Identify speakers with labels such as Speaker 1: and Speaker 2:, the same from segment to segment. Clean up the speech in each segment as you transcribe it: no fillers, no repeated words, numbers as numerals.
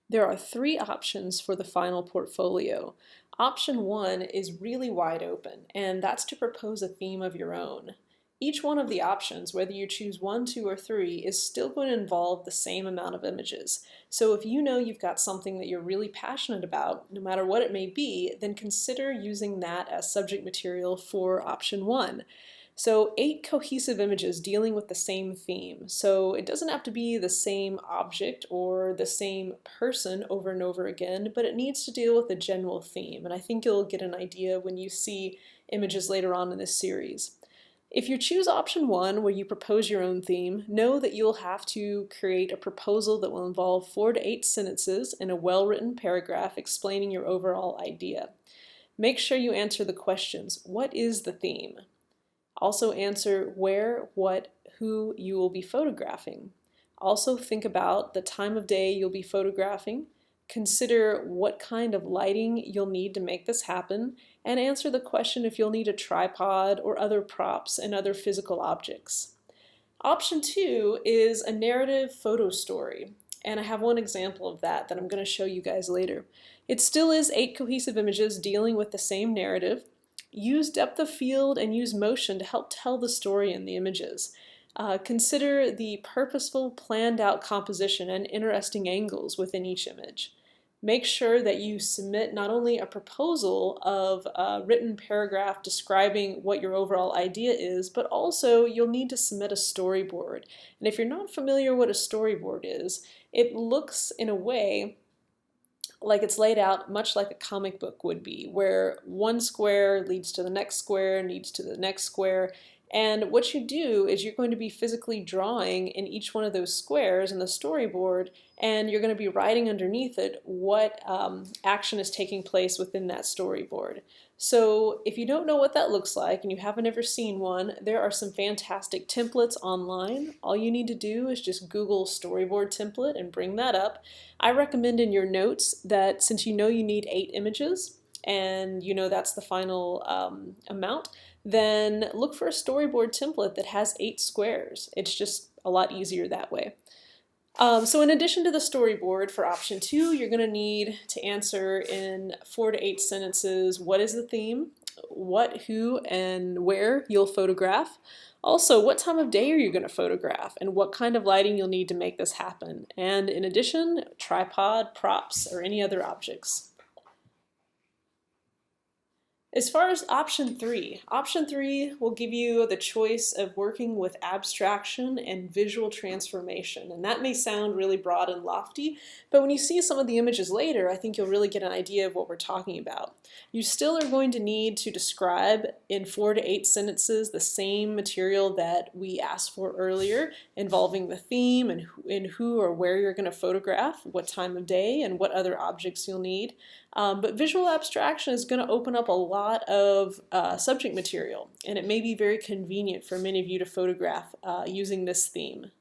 Speaker 1: There are three options for the final portfolio. Option one is really wide open, and that's to propose a theme of your own. Each one of the options, whether you choose one, two, or three, is still going to involve the same amount of images. So if you know you've got something that you're really passionate about, no matter what it may be, then consider using that as subject material for option one. So 8 cohesive images dealing with the same theme. So it doesn't have to be the same object or the same person over and over again, but it needs to deal with a general theme. And I think you'll get an idea when you see images later on in this series. If you choose option one, where you propose your own theme, know that you'll have to create a proposal that will involve 4 to 8 sentences in a well-written paragraph explaining your overall idea. Make sure you answer the questions. What is the theme? Also answer where, what, who you will be photographing. Also think about the time of day you'll be photographing. Consider what kind of lighting you'll need to make this happen, and answer the question if you'll need a tripod or other props and other physical objects. Option two is a narrative photo story, and I have one example of that I'm going to show you guys later. It still is 8 cohesive images dealing with the same narrative. Use depth of field and use motion to help tell the story in the images. Consider the purposeful, planned out composition and interesting angles within each image. Make sure that you submit not only a proposal of a written paragraph describing what your overall idea is, but also you'll need to submit a storyboard. And if you're not familiar what a storyboard is, it looks in a way like it's laid out much like a comic book would be, where one square leads to the next square, leads to the next square, and what you do is you're going to be physically drawing in each one of those squares in the storyboard, and you're going to be writing underneath it what action is taking place within that storyboard. So if you don't know what that looks like and you haven't ever seen one, there are some fantastic templates online. All you need to do is just Google storyboard template and bring that up. I recommend in your notes that since you know you need 8 images and you know that's the final amount, then look for a storyboard template that has 8 squares. It's just a lot easier that way. So in addition to the storyboard for option 2, you're going to need to answer in 4 to 8 sentences what is the theme, what, who, and where you'll photograph. Also, what time of day are you going to photograph, and what kind of lighting you'll need to make this happen. And in addition, tripod, props, or any other objects. As far as option three will give you the choice of working with abstraction and visual transformation. And that may sound really broad and lofty, but when you see some of the images later, I think you'll really get an idea of what we're talking about. You still are going to need to describe in 4 to 8 sentences the same material that we asked for earlier, involving the theme and who or where you're going to photograph, what time of day, and what other objects you'll need. But visual abstraction is going to open up a lot of subject material, and it may be very convenient for many of you to photograph using this theme.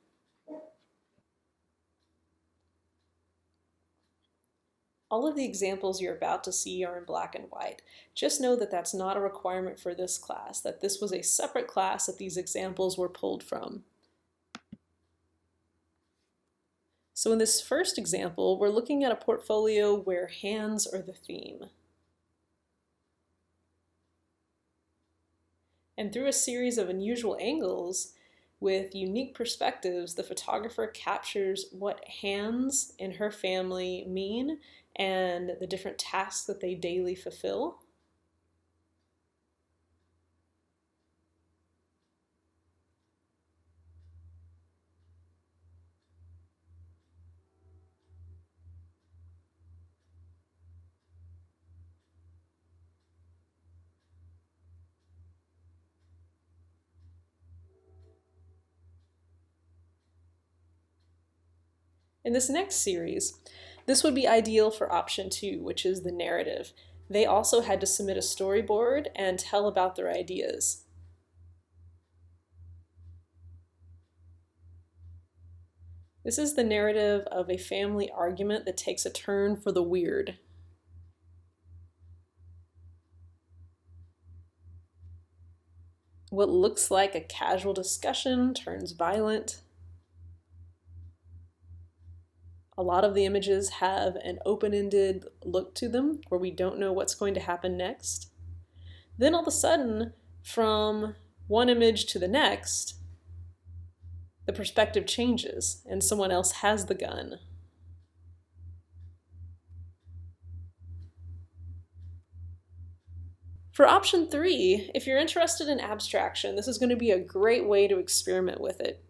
Speaker 1: All of the examples you're about to see are in black and white. Just know that that's not a requirement for this class, that this was a separate class that these examples were pulled from. So in this first example, we're looking at a portfolio where hands are the theme. And through a series of unusual angles with unique perspectives, the photographer captures what hands in her family mean and the different tasks that they daily fulfill. In this next series, this would be ideal for option 2, which is the narrative. They also had to submit a storyboard and tell about their ideas. This is the narrative of a family argument that takes a turn for the weird. What looks like a casual discussion turns violent. A lot of the images have an open-ended look to them where we don't know what's going to happen next. Then all of a sudden, from one image to the next, the perspective changes and someone else has the gun. For option 3, if you're interested in abstraction, this is going to be a great way to experiment with it.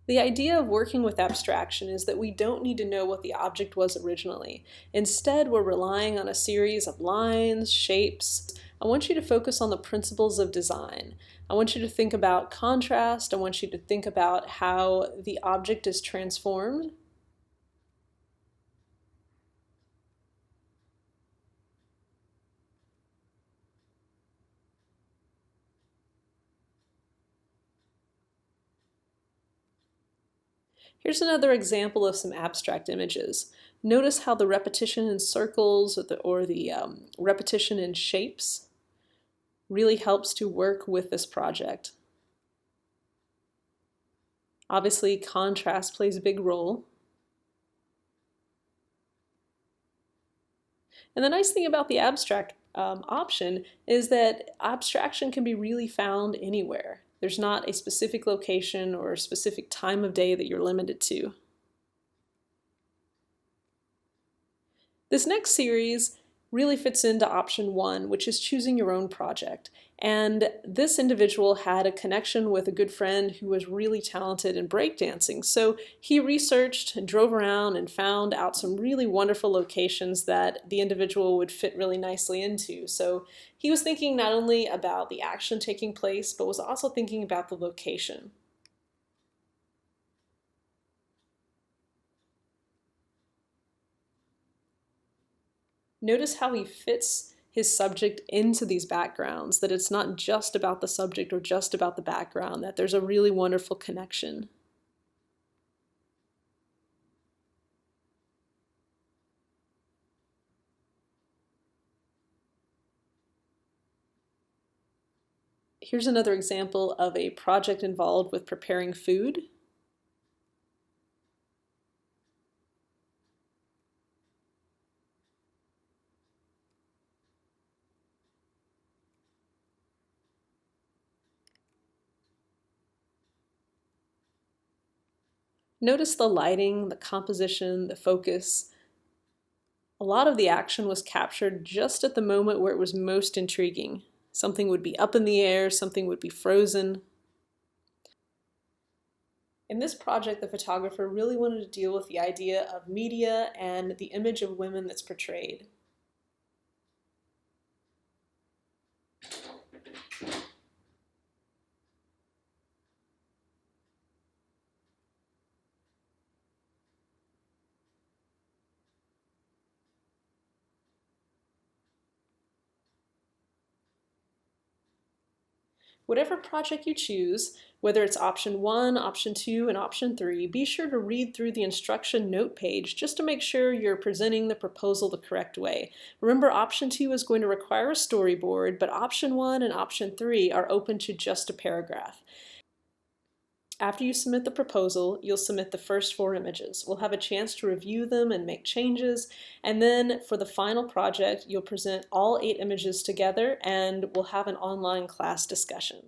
Speaker 1: The idea of working with abstraction is that we don't need to know what the object was originally. Instead, we're relying on a series of lines, shapes. I want you to focus on the principles of design. I want you to think about contrast. I want you to think about how the object is transformed. Here's another example of some abstract images. Notice how the repetition in circles or the repetition in shapes really helps to work with this project. Obviously, contrast plays a big role. And the nice thing about the abstract option is that abstraction can be really found anywhere. There's not a specific location or a specific time of day that you're limited to. This next series really fits into option 1, which is choosing your own project. And this individual had a connection with a good friend who was really talented in breakdancing. So he researched and drove around and found out some really wonderful locations that the individual would fit really nicely into. So he was thinking not only about the action taking place, but was also thinking about the location. Notice how he fits his subject into these backgrounds, that it's not just about the subject or just about the background, that there's a really wonderful connection. Here's another example of a project involved with preparing food. Notice the lighting, the composition, the focus. A lot of the action was captured just at the moment where it was most intriguing. Something would be up in the air, something would be frozen. In this project, the photographer really wanted to deal with the idea of media and the image of women that's portrayed. Whatever project you choose, whether it's option 1, option 2, and option 3, be sure to read through the instruction note page just to make sure you're presenting the proposal the correct way. Remember, option 2 is going to require a storyboard, but option 1 and option 3 are open to just a paragraph. After you submit the proposal, you'll submit the first 4 images. We'll have a chance to review them and make changes, and then for the final project, you'll present all 8 images together and we'll have an online class discussion.